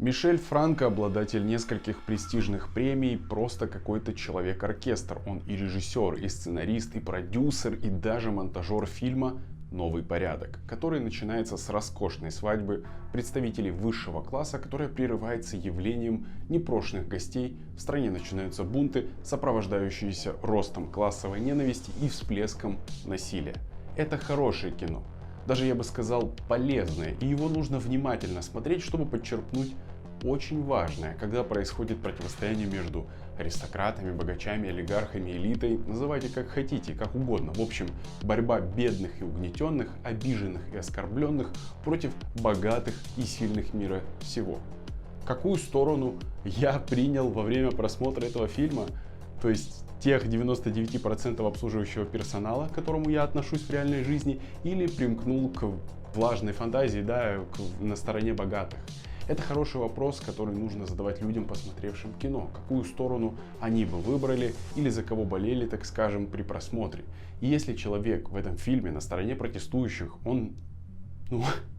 Мишель Франко, обладатель нескольких престижных премий, просто какой-то человек-оркестр. Он и режиссер, и сценарист, и продюсер, и даже монтажер фильма «Новый порядок», который начинается с роскошной свадьбы представителей высшего класса, которая прерывается явлением непрошенных гостей. В стране начинаются бунты, сопровождающиеся ростом классовой ненависти и всплеском насилия. Это хорошее кино. Даже, я бы сказал, полезное, и его нужно внимательно смотреть, чтобы подчеркнуть очень важное, когда происходит противостояние между аристократами, богачами, олигархами, элитой, называйте как хотите, как угодно. В общем, борьба бедных и угнетенных, обиженных и оскорбленных против богатых и сильных мира всего. Какую сторону я принял во время просмотра этого фильма? То есть тех 99% обслуживающего персонала, к которому я отношусь в реальной жизни, или примкнул к влажной фантазии, на стороне богатых? Это хороший вопрос, который нужно задавать людям, посмотревшим кино. Какую сторону они бы выбрали или за кого болели, так скажем, при просмотре. И если человек в этом фильме на стороне протестующих, он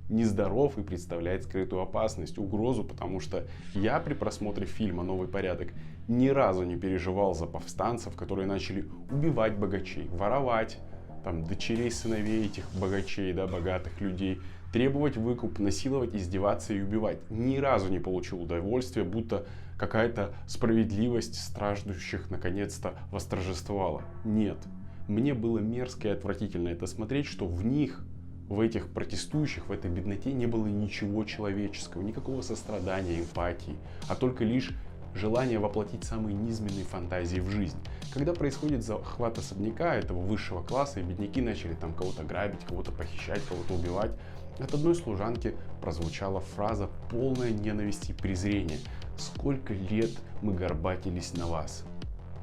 нездоров и представляет скрытую опасность, угрозу, потому что я при просмотре фильма «Новый порядок» ни разу не переживал за повстанцев, которые начали убивать богачей, воровать дочерей, сыновей этих богачей, богатых людей, требовать выкуп, насиловать, издеваться и убивать. Ни разу не получил удовольствия, будто какая-то справедливость страждущих наконец-то восторжествовала. Нет. Мне было мерзко и отвратительно это смотреть, что в них, в этих протестующих, в этой бедноте не было ничего человеческого, никакого сострадания, эмпатии, а только лишь желание воплотить самые низменные фантазии в жизнь. Когда происходит захват особняка этого высшего класса, и бедняки начали кого-то грабить, кого-то похищать, кого-то убивать, от одной служанки прозвучала фраза, полная ненависти и презрения: «Сколько лет мы горбатились на вас».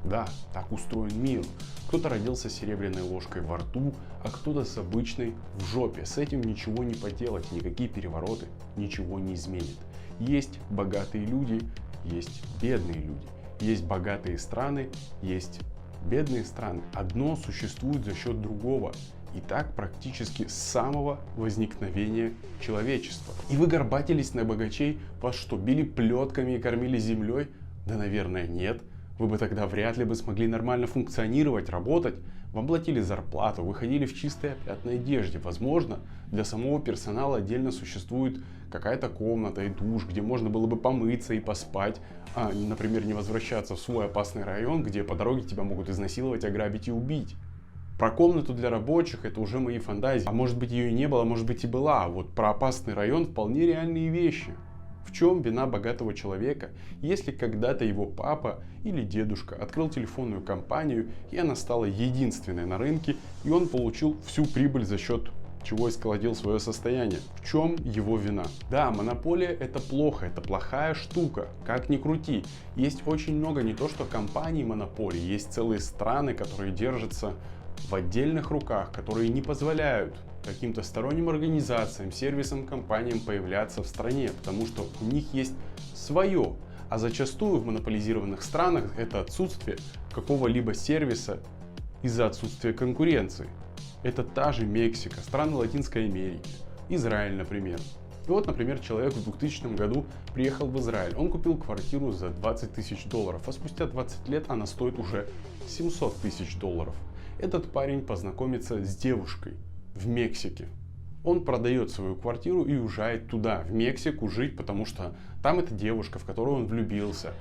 Да, так устроен мир. Кто-то родился с серебряной ложкой во рту, а кто-то с обычной в жопе. С этим ничего не поделать, никакие перевороты ничего не изменят. Есть богатые люди, есть бедные люди. Есть богатые страны, есть бедные страны. Одно существует за счет другого. И так практически с самого возникновения человечества. И вы горбатились на богачей? Вас что, били плетками и кормили землей? Да, наверное, нет. Вы бы тогда вряд ли бы смогли нормально функционировать, работать. Вам платили зарплату, вы ходили в чистой опрятной одежде. Возможно, для самого персонала отдельно существует какая-то комната и душ, где можно было бы помыться и поспать, а, например, не возвращаться в свой опасный район, где по дороге тебя могут изнасиловать, ограбить и убить. Про комнату для рабочих это уже мои фантазии. А может быть, ее и не было, а может быть и была. А вот про опасный район вполне реальные вещи. В чем вина богатого человека, если когда-то его папа или дедушка открыл телефонную компанию, и она стала единственной на рынке, и он получил всю прибыль за счет чего исколотил свое состояние? В чем его вина? Да, монополия — это плохо, это плохая штука, как ни крути. Есть очень много не то что компаний монополий, есть целые страны, которые держатся в отдельных руках, которые не позволяют каким-то сторонним организациям, сервисам, компаниям появляться в стране, потому что у них есть свое. А зачастую в монополизированных странах это отсутствие какого-либо сервиса из-за отсутствия конкуренции. Это та же Мексика, страны Латинской Америки, Израиль, например. И вот, например, человек в 2000 году приехал в Израиль. Он купил квартиру за 20 тысяч долларов, а спустя 20 лет она стоит уже 700 тысяч долларов. Этот парень познакомится с девушкой в Мексике. Он продает свою квартиру и уезжает туда, в Мексику, жить, потому что там эта девушка, в которую он влюбился.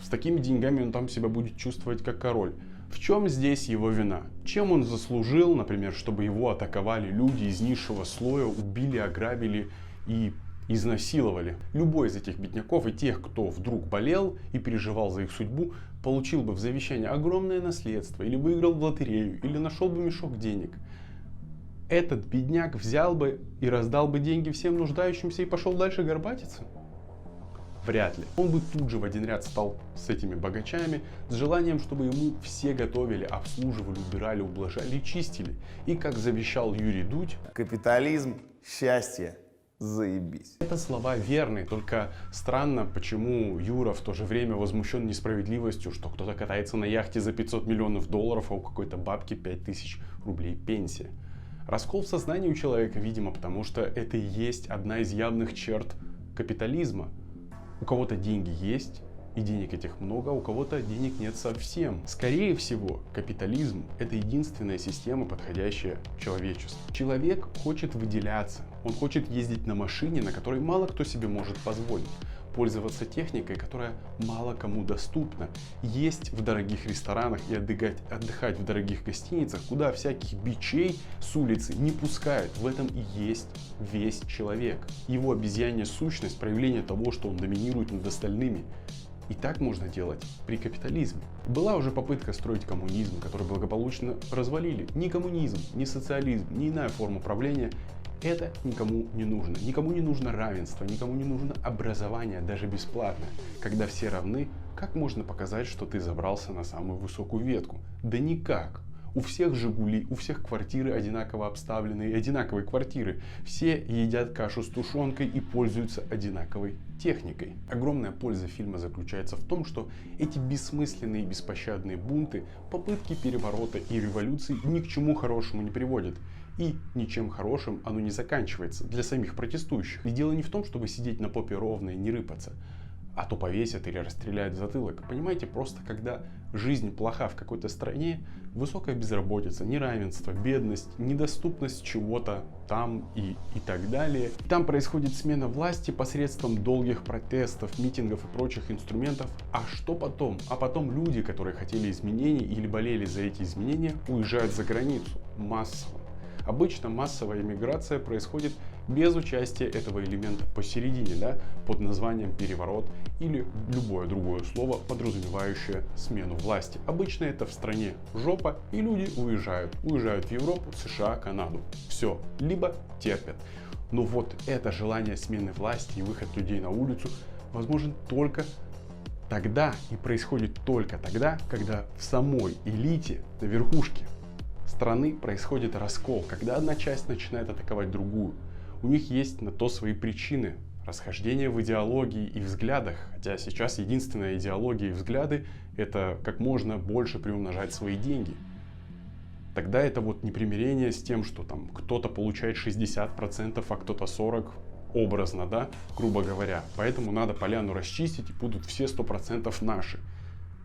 С такими деньгами он там себя будет чувствовать как король. В чем здесь его вина? Чем он заслужил, например, чтобы его атаковали люди из низшего слоя, убили, ограбили и изнасиловали? Любой из этих бедняков и тех, кто вдруг болел и переживал за их судьбу, получил бы в завещание огромное наследство, или выиграл в лотерею, или нашел бы мешок денег. Этот бедняк взял бы и раздал бы деньги всем нуждающимся и пошел дальше горбатиться? Вряд ли. Он бы тут же в один ряд стал с этими богачами, с желанием, чтобы ему все готовили, обслуживали, убирали, ублажали и чистили. И как завещал Юрий Дудь: капитализм, счастье, заебись. Это слова верные, только странно, почему Юра в то же время возмущен несправедливостью, что кто-то катается на яхте за 500 миллионов долларов, а у какой-то бабки 5000 рублей пенсия. Раскол в сознании у человека, видимо, потому что это и есть одна из явных черт капитализма. У кого-то деньги есть, и денег этих много, у кого-то денег нет совсем. Скорее всего, капитализм – это единственная система, подходящая человечеству. Человек хочет выделяться, он хочет ездить на машине, на которой мало кто себе может позволить, пользоваться техникой, которая мало кому доступна, есть в дорогих ресторанах и отдыхать в дорогих гостиницах, куда всяких бичей с улицы не пускают. В этом и есть весь человек. Его обезьянья сущность, проявление того, что он доминирует над остальными. И так можно делать при капитализме. Была уже попытка строить коммунизм, который благополучно развалили. Ни коммунизм, ни социализм, ни иная форма правления это никому не нужно. Никому не нужно равенство, никому не нужно образование, даже бесплатное. Когда все равны, как можно показать, что ты забрался на самую высокую ветку? Да никак. У всех «Жигули», у всех квартиры одинаково обставленные, одинаковые квартиры. Все едят кашу с тушенкой и пользуются одинаковой техникой. Огромная польза фильма заключается в том, что эти бессмысленные и беспощадные бунты, попытки переворота и революции ни к чему хорошему не приводят. И ничем хорошим оно не заканчивается для самих протестующих. И дело не в том, чтобы сидеть на попе ровно и не рыпаться, а то повесят или расстреляют в затылок. Понимаете, просто когда жизнь плоха в какой-то стране, высокая безработица, неравенство, бедность, недоступность чего-то там и так далее. Там происходит смена власти посредством долгих протестов, митингов и прочих инструментов. А что потом? А потом люди, которые хотели изменений или болели за эти изменения, уезжают за границу массово. Обычно массовая иммиграция происходит без участия этого элемента посередине, да, под названием переворот или любое другое слово, подразумевающее смену власти. Обычно это в стране жопа, и люди уезжают. Уезжают в Европу, США, Канаду. Все. Либо терпят. Но вот это желание смены власти и выход людей на улицу возможен только тогда и происходит только тогда, когда в самой элите, на верхушке страны происходит раскол, когда одна часть начинает атаковать другую. У них есть на то свои причины. Расхождение в идеологии и взглядах. Хотя сейчас единственная идеология и взгляды — это как можно больше приумножать свои деньги. Тогда это вот непримирение с тем, что там кто-то получает 60%, а кто-то 40%. Образно, да, грубо говоря. Поэтому надо поляну расчистить, и будут все 100% наши.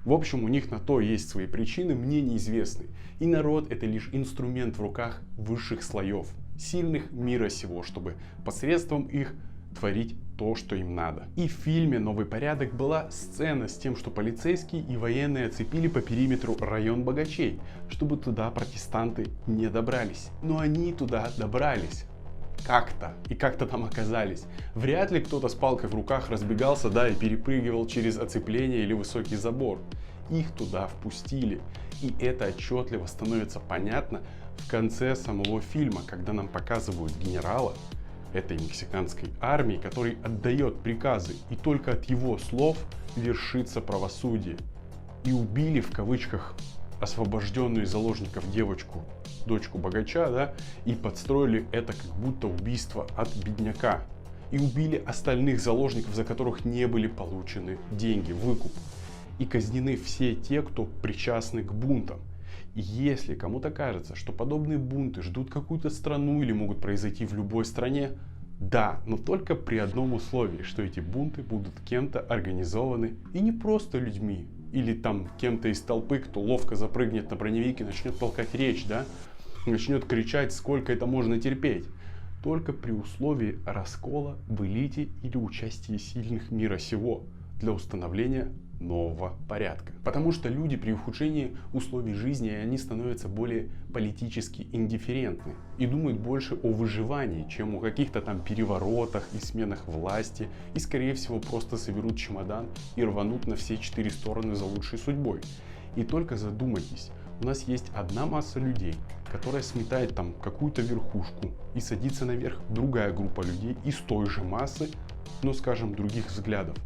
В общем, у них на то есть свои причины, мне неизвестны. И народ — это лишь инструмент в руках высших слоев, сильных мира сего, чтобы посредством их творить то, что им надо. И в фильме «Новый порядок» была сцена с тем, что полицейские и военные оцепили по периметру район богачей, чтобы туда протестанты не добрались. Но они туда добрались. Как-то. И как-то там оказались. Вряд ли кто-то с палкой в руках разбегался, да, и перепрыгивал через оцепление или высокий забор. Их туда впустили. И это отчетливо становится понятно в конце самого фильма, когда нам показывают генерала этой мексиканской армии, который отдает приказы, и только от его слов вершится правосудие. И убили, в кавычках, освобожденную из заложников девочку, дочку богача, да, и подстроили это как будто убийство от бедняка. И убили остальных заложников, за которых не были получены деньги, выкуп. И казнены все те, кто причастны к бунтам. И если кому-то кажется, что подобные бунты ждут какую-то страну или могут произойти в любой стране, да, но только при одном условии, что эти бунты будут кем-то организованы и не просто людьми, или там кем-то из толпы, кто ловко запрыгнет на броневик и начнет толкать речь, да, начнет кричать, сколько это можно терпеть. Только при условии раскола в элите или участии сильных мира сего для установления нового порядка. Потому что люди при ухудшении условий жизни, они становятся более политически индифферентны и думают больше о выживании, чем о каких-то там переворотах и сменах власти, и скорее всего просто соберут чемодан и рванут на все 4 стороны за лучшей судьбой. И только задумайтесь, у нас есть одна масса людей, которая сметает там какую-то верхушку, и садится наверх другая группа людей из той же массы, но, скажем, других взглядов.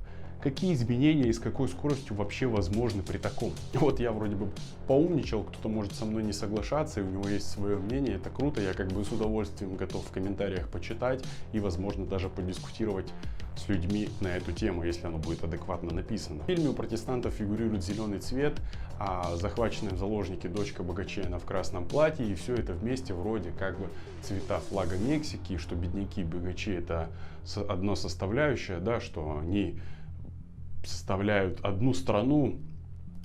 Какие изменения и с какой скоростью вообще возможны при таком? Вот я вроде бы поумничал, кто-то может со мной не соглашаться, и у него есть свое мнение, это круто, я как бы с удовольствием готов в комментариях почитать и, возможно, даже подискутировать с людьми на эту тему, если оно будет адекватно написано. В фильме у протестантов фигурирует зеленый цвет, а захваченная в заложники дочка богачей, она в красном платье, и все это вместе вроде как бы цвета флага Мексики, что бедняки и богачи — это одно составляющее, да, что они составляют одну страну.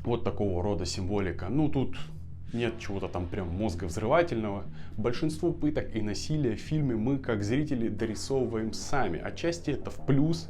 Вот такого рода символика. Ну, тут нет чего-то там прям мозговзрывательного. Большинство пыток и насилия в фильме мы, как зрители, дорисовываем сами. Отчасти это в плюс.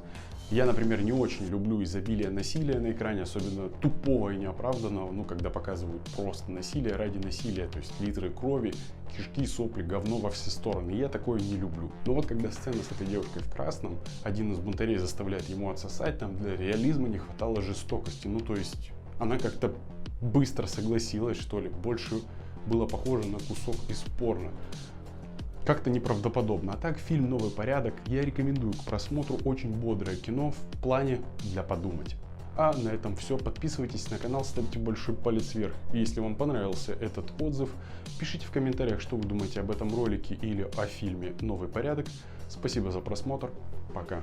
Я, например, не очень люблю изобилие насилия на экране, особенно тупого и неоправданного, ну, когда показывают просто насилие ради насилия, то есть литры крови, кишки, сопли, говно во все стороны. Я такое не люблю. Но вот когда сцена с этой девушкой в красном, один из бунтарей заставляет ему отсосать, там для реализма не хватало жестокости. Ну, то есть она как-то быстро согласилась, что ли, больше было похоже на кусок из порно. Как-то неправдоподобно. А так, фильм «Новый порядок» я рекомендую к просмотру. Очень бодрое кино в плане для подумать. А на этом все. Подписывайтесь на канал, ставьте большой палец вверх. И если вам понравился этот отзыв, пишите в комментариях, что вы думаете об этом ролике или о фильме «Новый порядок». Спасибо за просмотр. Пока.